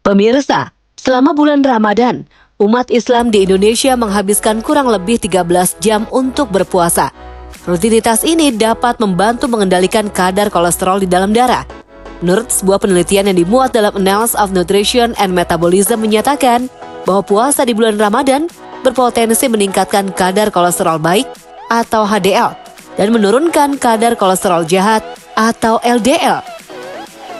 Pemirsa, selama bulan Ramadan, umat Islam di Indonesia menghabiskan kurang lebih 13 jam untuk berpuasa. Rutinitas ini dapat membantu mengendalikan kadar kolesterol di dalam darah. Menurut sebuah penelitian yang dimuat dalam Annals of Nutrition and Metabolism menyatakan bahwa puasa di bulan Ramadan berpotensi meningkatkan kadar kolesterol baik atau HDL dan menurunkan kadar kolesterol jahat atau LDL.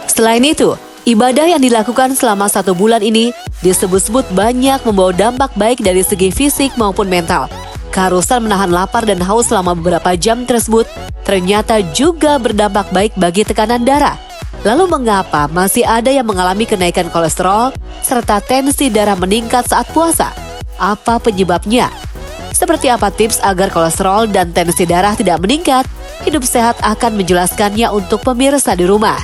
Selain itu, ibadah yang dilakukan selama 1 bulan ini disebut-sebut banyak membawa dampak baik dari segi fisik maupun mental. Keharusan menahan lapar dan haus selama beberapa jam tersebut ternyata juga berdampak baik bagi tekanan darah. Lalu mengapa masih ada yang mengalami kenaikan kolesterol serta tensi darah meningkat saat puasa? Apa penyebabnya? Seperti apa tips agar kolesterol dan tensi darah tidak meningkat? Hidup Sehat akan menjelaskannya untuk pemirsa di rumah.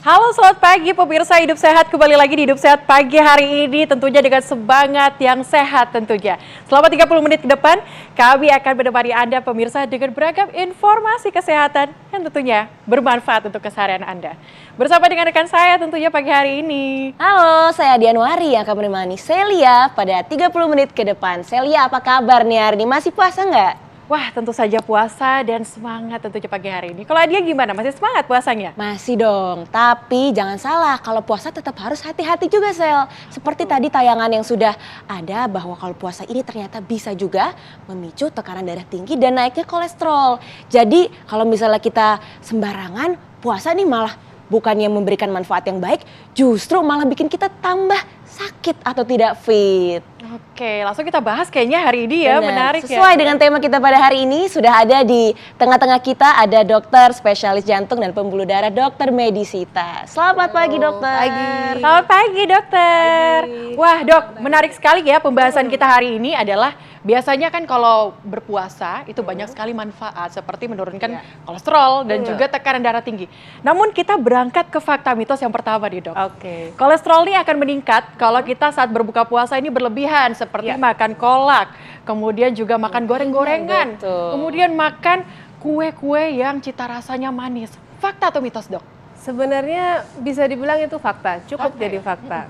Halo, selamat pagi pemirsa Hidup Sehat. Kembali lagi di Hidup Sehat pagi hari ini, tentunya dengan semangat yang sehat tentunya. Selama 30 menit ke depan, kami akan menemani Anda pemirsa dengan beragam informasi kesehatan yang tentunya bermanfaat untuk keseharian Anda. Bersama dengan rekan saya tentunya pagi hari ini. Halo, saya Dianwari yang akan menemani Celia pada 30 menit ke depan. Celia, apa kabar nih hari ini? Masih puasa nggak? Wah, tentu saja puasa dan semangat tentunya pagi hari ini. Kalau dia gimana? Masih semangat puasanya? Masih dong, tapi jangan salah, kalau puasa tetap harus hati-hati juga, Sel. Seperti tadi tayangan yang sudah ada bahwa kalau puasa ini ternyata bisa juga memicu tekanan darah tinggi dan naiknya kolesterol. Jadi kalau misalnya kita sembarangan, puasa nih malah bukannya memberikan manfaat yang baik, justru malah bikin kita tambah sakit atau tidak fit. Oke, langsung kita bahas kayaknya hari ini ya. Benar. Menarik ya. Sesuai dengan tema kita pada hari ini, sudah ada di tengah-tengah kita ada dokter spesialis jantung dan pembuluh darah, Dr. Medisita. Selamat pagi, dokter. Pagi. Selamat pagi, dokter. Wah, dok, menarik sekali ya pembahasan kita hari ini adalah biasanya kan kalau berpuasa itu banyak sekali manfaat seperti menurunkan kolesterol dan juga tekanan darah tinggi. Namun kita berangkat ke fakta mitos yang pertama nih, dok. Oke. Kolesterol ini akan meningkat kalau kita saat berbuka puasa ini berlebihan seperti makan kolak, kemudian juga makan goreng-gorengan, betul. kemudian makan kue-kue yang cita rasanya manis. Fakta atau mitos, dok? Sebenarnya bisa dibilang itu fakta, cukup Fakta jadi ya? fakta.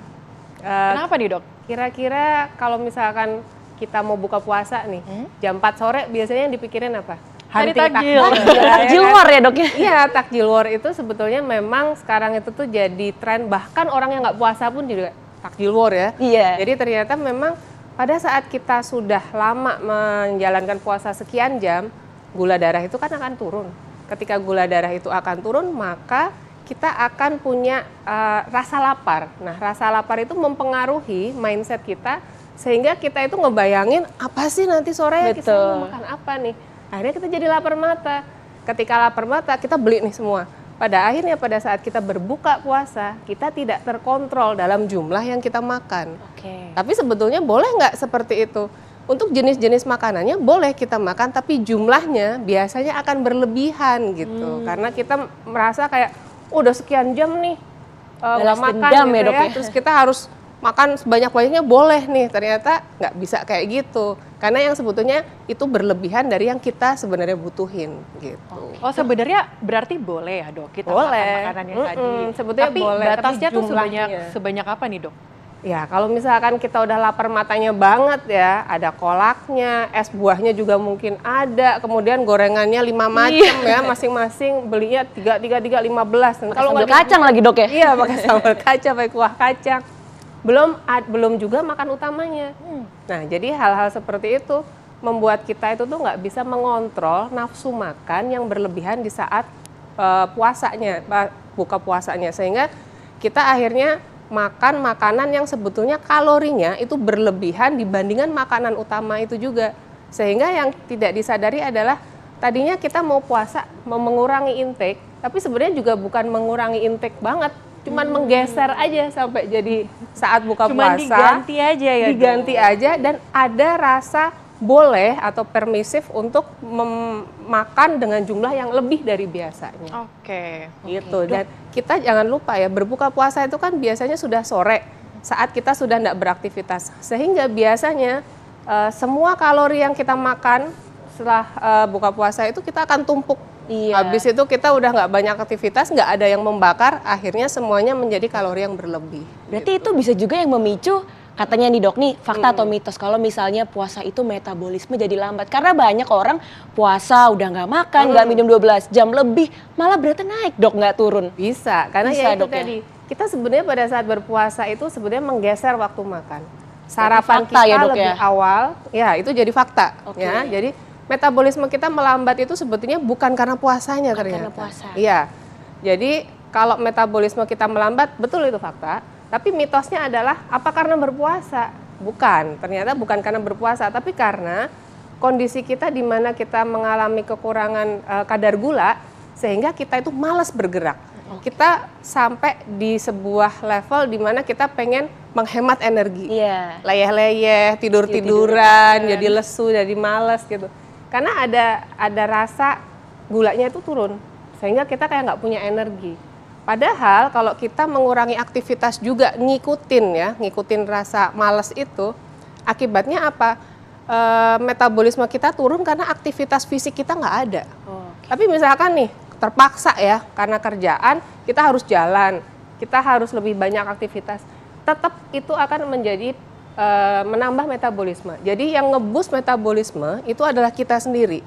Kenapa nih, dok? Kira-kira kalau misalkan kita mau buka puasa nih, jam 4 sore biasanya yang dipikirin apa? Cari Hunting takjil. Takjil war ya, dok ya? Iya, takjil war itu sebetulnya memang sekarang itu tuh jadi tren, bahkan orang yang nggak puasa pun juga takjil war ya. Iya. Jadi ternyata memang pada saat kita sudah lama menjalankan puasa sekian jam, gula darah itu kan akan turun. Ketika gula darah itu akan turun, maka kita akan punya rasa lapar. Nah, rasa lapar itu mempengaruhi mindset kita, sehingga kita itu ngebayangin apa sih nanti sore ya kita mau makan apa nih. Akhirnya kita jadi lapar mata. Ketika lapar mata, kita beli nih semua. Pada akhirnya pada saat kita berbuka puasa, kita tidak terkontrol dalam jumlah yang kita makan. Oke. Tapi sebetulnya boleh nggak seperti itu? Untuk jenis-jenis makanannya boleh kita makan, tapi jumlahnya biasanya akan berlebihan gitu. Karena kita merasa kayak, udah sekian jam nih nggak Balas makan dendam gitu ya, Dok, ya? Terus kita harus makan sebanyak-banyaknya boleh nih. Ternyata nggak bisa kayak gitu. Karena yang sebetulnya itu berlebihan dari yang kita sebenarnya butuhin gitu. Oh, sebenarnya berarti boleh ya, dok? Kita Boleh. makan makanan yang tadi. Sebetulnya tapi boleh, tapi batasnya tuh jumlahnya. sebanyak apa nih, dok? Ya, kalau misalkan kita udah lapar matanya banget ya, ada kolaknya, es buahnya juga mungkin ada, kemudian gorengannya 5 macam ya, masing-masing belinya 3, 15. Kalau nggak kacang lagi, dok ya? Iya, pakai sambal kacang, pakai kuah kacang. Belum juga makan utamanya. Nah, jadi hal-hal seperti itu membuat kita itu tuh nggak bisa mengontrol nafsu makan yang berlebihan di saat buka puasanya, sehingga kita akhirnya makan makanan yang sebetulnya kalorinya itu berlebihan dibandingkan makanan utama itu juga. Sehingga yang tidak disadari adalah tadinya kita mau puasa, mau mengurangi intake, tapi sebenarnya juga bukan mengurangi intake banget, cuman menggeser aja sampai jadi saat buka Cuman puasa. diganti aja ya, Dok? Diganti aja dan ada rasa boleh atau permisif untuk makan dengan jumlah yang lebih dari biasanya. Oke. Gitu. Dan kita jangan lupa ya, berbuka puasa itu kan biasanya sudah sore saat kita sudah tidak beraktivitas, sehingga biasanya semua kalori yang kita makan setelah buka puasa itu kita akan tumpuk Iya. Habis itu kita udah nggak banyak aktivitas, nggak ada yang membakar, akhirnya semuanya menjadi kalori yang berlebih. Berarti itu bisa juga yang memicu, katanya nih dok nih, fakta atau mitos kalau misalnya puasa itu metabolisme jadi lambat. Karena banyak orang puasa udah nggak makan, nggak minum 12 jam lebih, malah beratnya naik dok, nggak turun. Bisa, karena Bisa, ya itu Dok, ya? tadi. Kita sebenarnya pada saat berpuasa itu sebenarnya menggeser waktu makan. Sarapan fakta kita ya, Dok, lebih ya? awal, ya itu jadi fakta. Oke. Ya, jadi metabolisme kita melambat itu sebetulnya bukan karena puasanya Bukan ternyata. karena puasa. Iya. Jadi kalau metabolisme kita melambat, betul itu fakta. Tapi mitosnya adalah apa karena berpuasa? Bukan. Ternyata bukan karena berpuasa, tapi karena kondisi kita di mana kita mengalami kekurangan kadar gula sehingga kita itu malas bergerak. Kita sampai di sebuah level di mana kita pengen menghemat energi. Iya. Leyeh-leyeh, tidur-tiduran, jadi lesu, jadi males gitu. Karena ada rasa gulanya itu turun, sehingga kita kayak nggak punya energi. Padahal kalau kita mengurangi aktivitas juga ngikutin rasa males itu, akibatnya apa? Metabolisme kita turun karena aktivitas fisik kita nggak ada. Tapi misalkan nih, terpaksa ya, karena kerjaan kita harus jalan, kita harus lebih banyak aktivitas, tetap itu akan menjadi menambah metabolisme. Jadi yang nge-boost metabolisme itu adalah kita sendiri.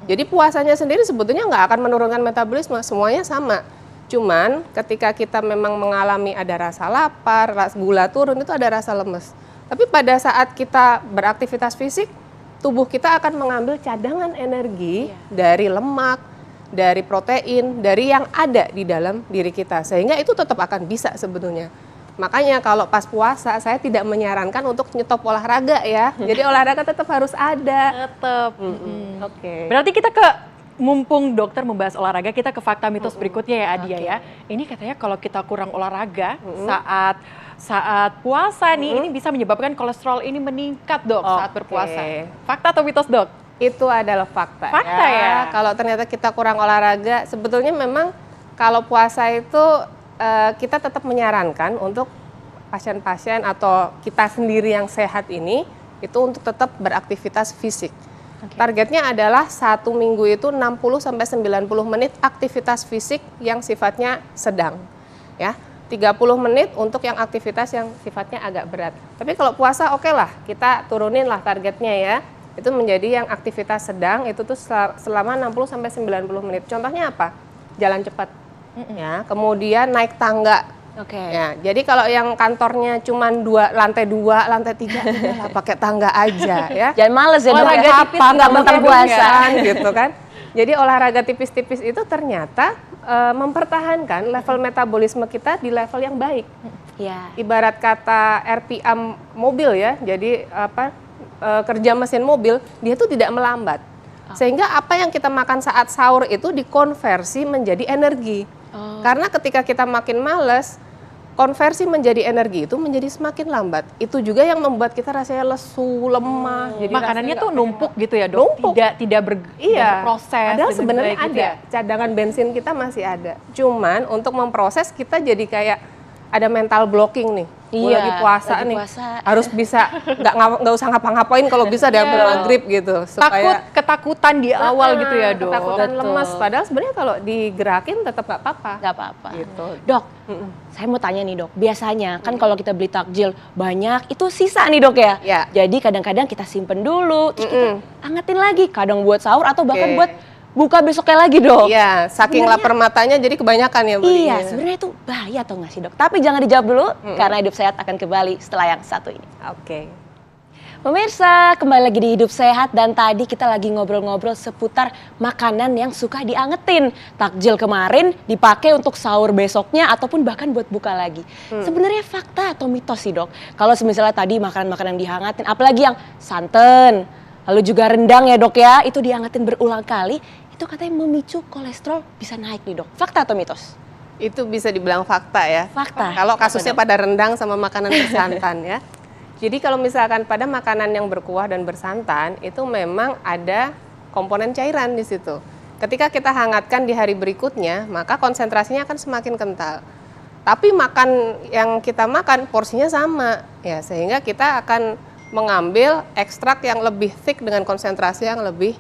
Jadi puasanya sendiri sebetulnya nggak akan menurunkan metabolisme, semuanya sama. Cuman ketika kita memang mengalami ada rasa lapar, gula turun, itu ada rasa lemes. Tapi pada saat kita beraktivitas fisik, tubuh kita akan mengambil cadangan energi dari lemak, dari protein, dari yang ada di dalam diri kita. Sehingga itu tetap akan bisa sebetulnya. Makanya kalau pas puasa saya tidak menyarankan untuk nyetop olahraga ya. Jadi olahraga tetap harus ada. Tetap. Oke. Berarti kita mumpung dokter membahas olahraga, kita ke fakta mitos berikutnya ya Adia ya. Ini katanya kalau kita kurang olahraga saat puasa nih, ini bisa menyebabkan kolesterol ini meningkat dok saat berpuasa. Fakta atau mitos dok? Itu adalah fakta. Fakta ya? Kalau ternyata kita kurang olahraga, sebetulnya memang kalau puasa itu kita tetap menyarankan untuk pasien-pasien atau kita sendiri yang sehat ini itu untuk tetap beraktivitas fisik. Targetnya adalah 1 minggu itu 60-90 menit aktivitas fisik yang sifatnya sedang. Ya, 30 menit untuk yang aktivitas yang sifatnya agak berat. Tapi kalau puasa oke lah, kita turunin lah targetnya ya. Itu menjadi yang aktivitas sedang itu tuh selama 60-90 menit. Contohnya apa? Jalan cepat. Ya, kemudian naik tangga. Oke. Ya, jadi kalau yang kantornya cuma lantai 2, lantai 3, udahlah pakai tangga aja ya. Jangan males ya dok, Olahraga ya. tipis Nggak mentang puasa. gitu kan. Jadi olahraga tipis-tipis itu ternyata mempertahankan level metabolisme kita di level yang baik. Iya. Ibarat kata RPM mobil ya, jadi kerja mesin mobil, dia tuh tidak melambat. Sehingga apa yang kita makan saat sahur itu dikonversi menjadi energi. Karena ketika kita makin males, konversi menjadi energi itu menjadi semakin lambat. Itu juga yang membuat kita rasanya lesu, lemah. Jadi Makanannya rasanya tuh nggak numpuk gitu ya dok? Numpuk. Tidak berproses. Padahal dengan sebenarnya baik gitu ada, ya? cadangan bensin kita masih ada. Cuman untuk memproses kita jadi kayak ada mental blocking nih. Gue Iya, lagi puasa lagi nih, puasa. harus bisa nggak usah ngapa-ngapain kalau bisa di hampir maghrib gitu. Ketakutan di awal gitu ya dok? Ketakutan Betul. lemas. Padahal sebenarnya kalau digerakin tetap nggak apa-apa. Nggak apa-apa. Gitu. Dok, saya mau tanya nih dok, biasanya kan kalau kita beli takjil banyak itu sisa nih dok ya? Ya. Jadi kadang-kadang kita simpen dulu, terus kita angetin lagi, kadang buat sahur atau bahkan Oke. buat buka besoknya lagi dok. Iya, saking Sebenarnya- lapar matanya jadi kebanyakan ya belinya. Iya, sebenarnya itu bahaya atau nggak sih dok? Tapi jangan dijawab dulu, karena Hidup Sehat akan kembali setelah yang satu ini. Oke. Pemirsa, kembali lagi di Hidup Sehat dan tadi kita lagi ngobrol-ngobrol seputar makanan yang suka diangetin. Takjil kemarin dipakai untuk sahur besoknya ataupun bahkan buat buka lagi. Sebenarnya fakta atau mitos sih dok? Kalau misalnya tadi makanan-makanan dihangatin, apalagi yang santan, lalu juga rendang ya dok ya, itu dihangatin berulang kali, itu katanya memicu kolesterol bisa naik nih dok. Fakta atau mitos? Itu bisa dibilang fakta ya. Fakta. Kalau kasusnya pada rendang sama makanan bersantan ya. Jadi kalau misalkan pada makanan yang berkuah dan bersantan itu memang ada komponen cairan di situ. Ketika kita hangatkan di hari berikutnya, maka konsentrasinya akan semakin kental. Tapi makan yang kita makan porsinya sama ya, sehingga kita akan mengambil ekstrak yang lebih thick dengan konsentrasi yang lebih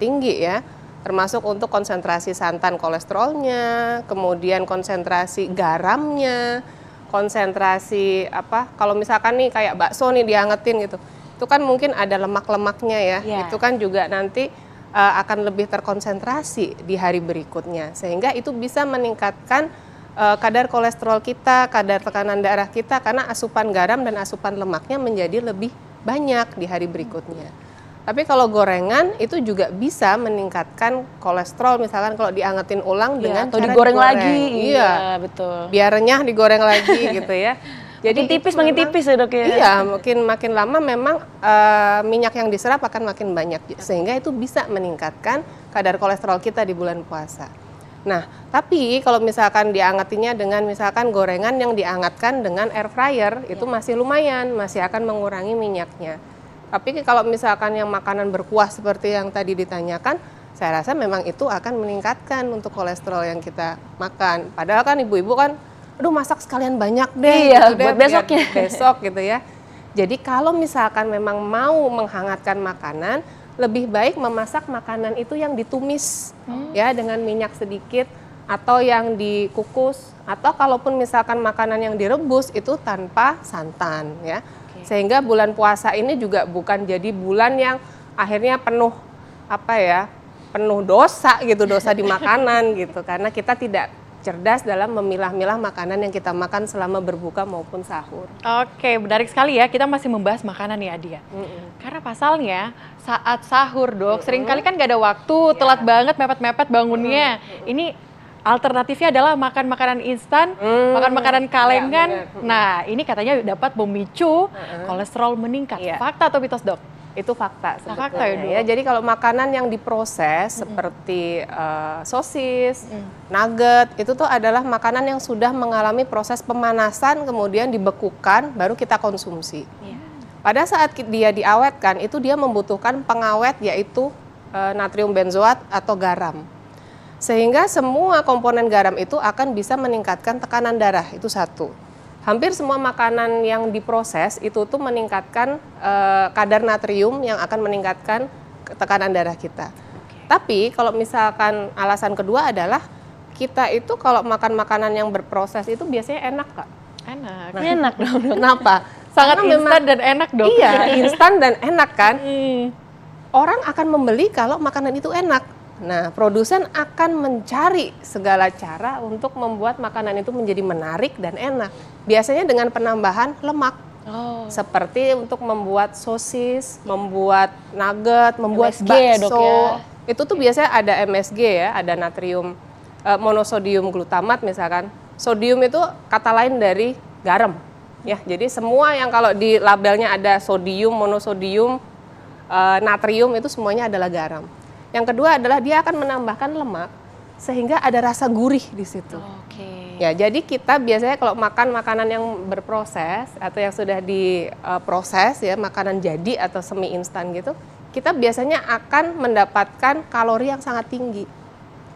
tinggi ya. termasuk untuk konsentrasi santan kolesterolnya, kemudian konsentrasi garamnya, konsentrasi kalau misalkan nih kayak bakso nih diangetin gitu, itu kan mungkin ada lemak-lemaknya ya, itu kan juga nanti akan lebih terkonsentrasi di hari berikutnya, sehingga itu bisa meningkatkan kadar kolesterol kita, kadar tekanan darah kita, karena asupan garam dan asupan lemaknya menjadi lebih banyak di hari berikutnya. Tapi kalau gorengan itu juga bisa meningkatkan kolesterol, misalkan kalau diangetin ulang dengan atau cara digoreng lagi. Iya, betul. biar renyah digoreng lagi gitu ya. Jadi makin tipis ya dok ya. Iya, makin lama memang minyak yang diserap akan makin banyak, sehingga itu bisa meningkatkan kadar kolesterol kita di bulan puasa. Nah, tapi kalau misalkan diangetinnya dengan misalkan gorengan yang diangetkan dengan air fryer, itu masih lumayan, masih akan mengurangi minyaknya. Tapi kalau misalkan yang makanan berkuah seperti yang tadi ditanyakan, saya rasa memang itu akan meningkatkan untuk kolesterol yang kita makan. Padahal kan ibu-ibu kan, aduh masak sekalian banyak deh, iya, gitu deh, buat besoknya. besok gitu ya. Jadi kalau misalkan memang mau menghangatkan makanan, lebih baik memasak makanan itu yang ditumis ya dengan minyak sedikit, atau yang dikukus, atau kalaupun misalkan makanan yang direbus itu tanpa santan ya. Sehingga bulan puasa ini juga bukan jadi bulan yang akhirnya penuh penuh dosa gitu, dosa di makanan gitu, karena kita tidak cerdas dalam memilah-milah makanan yang kita makan selama berbuka maupun sahur. Oke, menarik sekali ya, kita masih membahas makanan nih Adia. Karena pasalnya saat sahur dok, seringkali kan gak ada waktu, telat banget, mepet-mepet bangunnya. Ini alternatifnya adalah makan makanan instan, makan makanan kalengan. Nah, ini katanya dapat memicu kolesterol meningkat. Fakta atau mitos, Dok? Itu fakta sebetulnya. Fakta ya. Jadi kalau makanan yang diproses seperti sosis, nugget, itu tuh adalah makanan yang sudah mengalami proses pemanasan kemudian dibekukan baru kita konsumsi. Pada saat dia diawetkan, itu dia membutuhkan pengawet yaitu natrium benzoat atau garam. Sehingga semua komponen garam itu akan bisa meningkatkan tekanan darah, itu satu. Hampir semua makanan yang diproses itu tuh meningkatkan kadar natrium yang akan meningkatkan tekanan darah kita. Tapi kalau misalkan alasan kedua adalah kita itu kalau makan makanan yang berproses itu biasanya enak, Kak. Enak. Nah, enak dong. Kenapa? Sangat Karena instan dan enak, Dok. Iya, instan dan enak kan. Orang akan membeli kalau makanan itu enak. Nah, produsen akan mencari segala cara untuk membuat makanan itu menjadi menarik dan enak. Biasanya dengan penambahan lemak. Seperti untuk membuat sosis, membuat nugget, membuat MSG ya, Dok, bakso. ya? Itu tuh biasanya ada MSG ya, ada natrium monosodium glutamat misalkan. Sodium itu kata lain dari garam. Ya, jadi semua yang kalau di labelnya ada sodium, monosodium, natrium itu semuanya adalah garam. Yang kedua adalah dia akan menambahkan lemak sehingga ada rasa gurih di situ. Ya, jadi kita biasanya kalau makan makanan yang berproses atau yang sudah diproses ya, makanan jadi atau semi instan gitu, kita biasanya akan mendapatkan kalori yang sangat tinggi.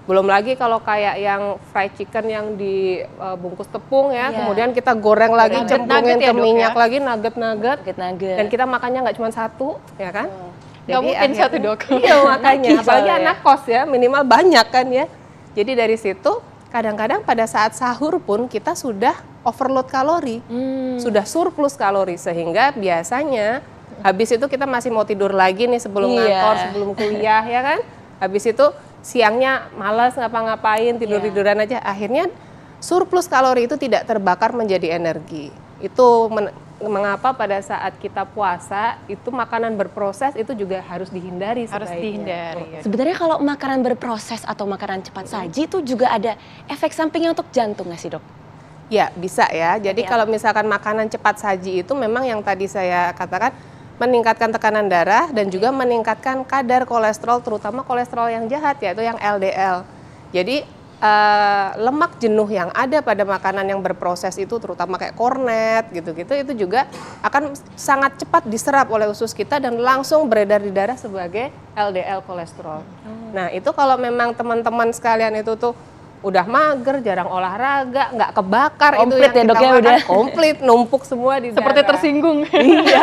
Belum lagi kalau kayak yang fried chicken yang dibungkus tepung ya, kemudian kita goreng lagi, cemplungin ke minyak lagi, nugget-nugget, dan kita makannya nggak cuma satu, ya kan? Nggak mungkin satu, Dok. Iya, makanya, apalagi anak kos ya, minimal banyak kan ya. Jadi dari situ, kadang-kadang pada saat sahur pun kita sudah overload kalori, sudah surplus kalori, sehingga biasanya habis itu kita masih mau tidur lagi nih sebelum ngantor, sebelum kuliah ya kan. Habis itu siangnya malas ngapa-ngapain, tidur-tiduran aja, akhirnya surplus kalori itu tidak terbakar menjadi energi. Itu mengapa pada saat kita puasa itu makanan berproses itu juga harus dihindari sebaiknya. Harus dihindari. Sebenarnya kalau makanan berproses atau makanan cepat saji itu juga ada efek sampingnya untuk jantung nggak sih, Dok? Ya, bisa ya. Jadi kalau misalkan makanan cepat saji itu memang yang tadi saya katakan meningkatkan tekanan darah dan juga meningkatkan kadar kolesterol, terutama kolesterol yang jahat yaitu yang LDL. Jadi lemak jenuh yang ada pada makanan yang berproses itu, terutama kayak kornet gitu-gitu, itu juga akan sangat cepat diserap oleh usus kita dan langsung beredar di darah sebagai LDL kolesterol. Nah, itu kalau memang teman-teman sekalian itu tuh udah mager, jarang olahraga, nggak kebakar, komplit itu yang ya, Dok, kita ya, makan udah komplit, numpuk semua di darah. Seperti tersinggung. Iya.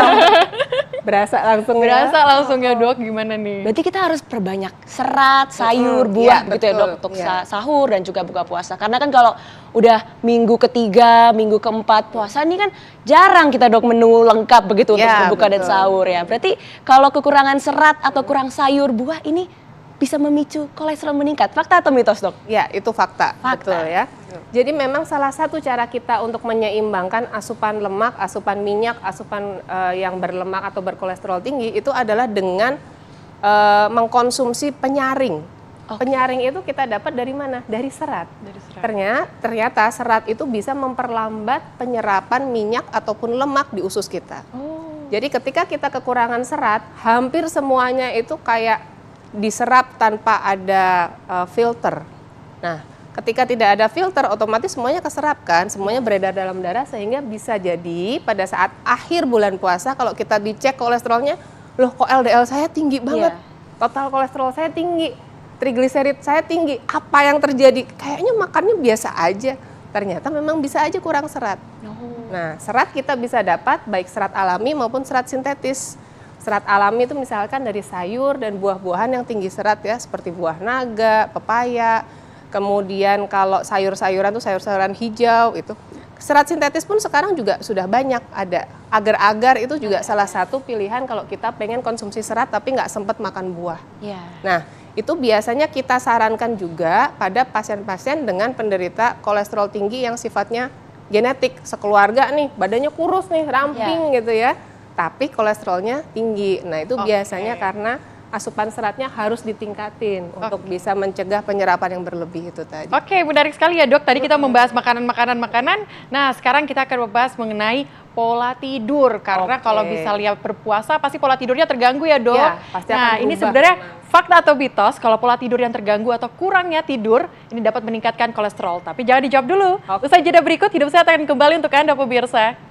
Berasa langsung ya. Berasa langsung ya dok, gimana nih? Berarti kita harus perbanyak serat, sayur, buah iya, gitu ya betul, dok untuk iya. sahur dan juga buka puasa. Karena kan kalau udah minggu ketiga, minggu keempat puasa ini kan jarang kita dok menu lengkap begitu untuk Iya, berbuka dan betul. sahur ya. Berarti kalau kekurangan serat atau kurang sayur, buah ini bisa memicu kolesterol meningkat. Fakta atau mitos dok? Ya, itu fakta, Fakta. betul ya. Jadi memang salah satu cara kita untuk menyeimbangkan asupan lemak, asupan minyak, asupan yang berlemak atau berkolesterol tinggi itu adalah dengan mengkonsumsi penyaring. Penyaring itu kita dapat dari mana? Dari serat. Ternyata serat itu bisa memperlambat penyerapan minyak ataupun lemak di usus kita. Jadi ketika kita kekurangan serat, hampir semuanya itu kayak diserap tanpa ada filter. Nah, ketika tidak ada filter, otomatis semuanya keserap kan, semuanya beredar dalam darah sehingga bisa jadi pada saat akhir bulan puasa kalau kita dicek kolesterolnya, loh kok LDL saya tinggi banget, total kolesterol saya tinggi, trigliserid saya tinggi, apa yang terjadi? Kayaknya makannya biasa aja, ternyata memang bisa aja kurang serat. Nah, serat kita bisa dapat baik serat alami maupun serat sintetis. Serat alami itu misalkan dari sayur dan buah-buahan yang tinggi serat ya, seperti buah naga, pepaya. Kemudian kalau sayur-sayuran tuh sayur-sayuran hijau itu. Serat sintetis pun sekarang juga sudah banyak ada. Agar-agar itu juga salah satu pilihan kalau kita pengen konsumsi serat tapi nggak sempat makan buah. Nah, itu biasanya kita sarankan juga pada pasien-pasien dengan penderita kolesterol tinggi yang sifatnya genetik, sekeluarga nih, badannya kurus nih, ramping gitu ya. Tapi kolesterolnya tinggi. Nah, itu biasanya karena asupan seratnya harus ditingkatin untuk bisa mencegah penyerapan yang berlebih itu tadi. Oke, menarik sekali ya dok. Tadi kita membahas makanan-makanan. Nah, sekarang kita akan membahas mengenai pola tidur. Karena kalau misalnya berpuasa, pasti pola tidurnya terganggu ya dok. Ya, pasti akan nah, ini berubah. sebenarnya fakta atau mitos kalau pola tidur yang terganggu atau kurangnya tidur ini dapat meningkatkan kolesterol. Tapi jangan dijawab dulu. Usai jeda berikut, Hidup Sehat akan kembali untuk Anda pemirsa.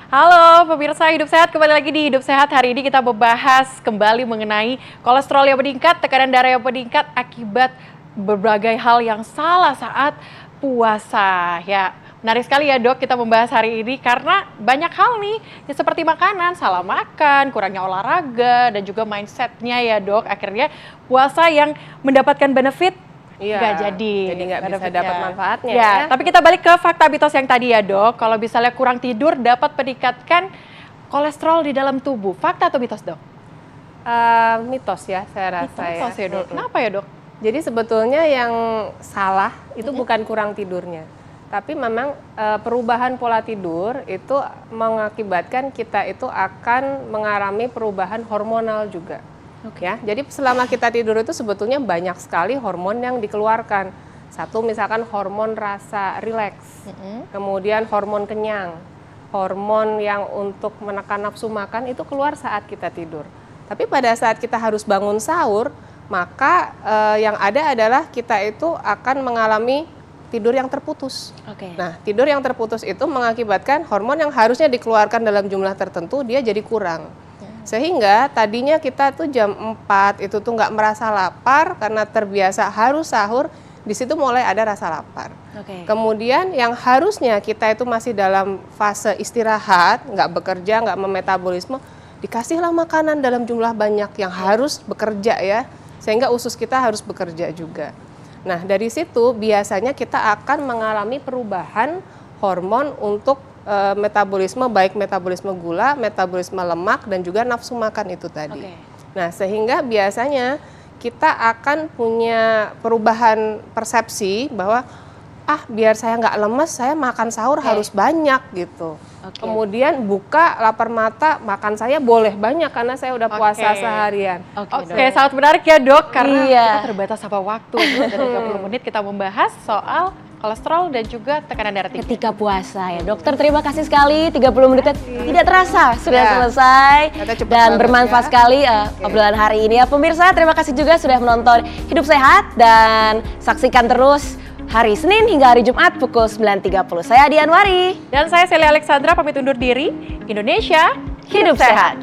Halo pemirsa Hidup Sehat, kembali lagi di Hidup Sehat. Hari ini kita membahas kembali mengenai kolesterol yang meningkat, tekanan darah yang meningkat akibat berbagai hal yang salah saat puasa. Ya, menarik sekali ya dok kita membahas hari ini karena banyak hal nih ya, seperti makanan, salah makan, kurangnya olahraga, dan juga mindsetnya ya dok. Akhirnya puasa yang mendapatkan benefit nggak jadi nggak bisa benefitnya. dapat manfaatnya ya. Tapi kita balik ke fakta mitos yang tadi ya dok. Kalau misalnya kurang tidur dapat meningkatkan kolesterol di dalam tubuh. Fakta atau mitos dok? Mitos ya saya rasa Mitos ya dok. Kenapa ya dok? Jadi sebetulnya yang salah itu bukan kurang tidurnya. Tapi memang perubahan pola tidur itu mengakibatkan kita itu akan mengalami perubahan hormonal juga. Ya, jadi selama kita tidur itu sebetulnya banyak sekali hormon yang dikeluarkan. Satu misalkan hormon rasa rileks, kemudian hormon kenyang, hormon yang untuk menekan nafsu makan itu keluar saat kita tidur. Tapi pada saat kita harus bangun sahur, maka yang ada adalah kita itu akan mengalami tidur yang terputus. Nah, tidur yang terputus itu mengakibatkan hormon yang harusnya dikeluarkan dalam jumlah tertentu dia jadi kurang. Sehingga tadinya kita tuh jam 4 itu tuh nggak merasa lapar karena terbiasa harus sahur, di situ mulai ada rasa lapar. Kemudian yang harusnya kita itu masih dalam fase istirahat, nggak bekerja, nggak memetabolisme, dikasihlah makanan dalam jumlah banyak yang harus bekerja ya, sehingga usus kita harus bekerja juga. Nah, dari situ biasanya kita akan mengalami perubahan hormon untuk metabolisme, baik metabolisme gula, metabolisme lemak, dan juga nafsu makan itu tadi. Nah, sehingga biasanya kita akan punya perubahan persepsi bahwa biar saya nggak lemes, saya makan sahur harus banyak gitu. Kemudian buka lapar mata, makan saya boleh banyak karena saya udah puasa seharian. Oke, sangat menarik ya dok, karena kita terbatas sama waktu. Dari 30 menit kita membahas soal kolesterol dan juga tekanan darah tinggi. Ketika puasa ya dokter, terima kasih sekali 30 menit tidak terasa sudah selesai dan bermanfaat sekali obrolan hari ini ya pemirsa. Terima kasih juga sudah menonton Hidup Sehat dan saksikan terus hari Senin hingga hari Jumat pukul 9.30. Saya Dian Wari dan saya Celia Alexandra pamit undur diri. Indonesia Hidup Sehat.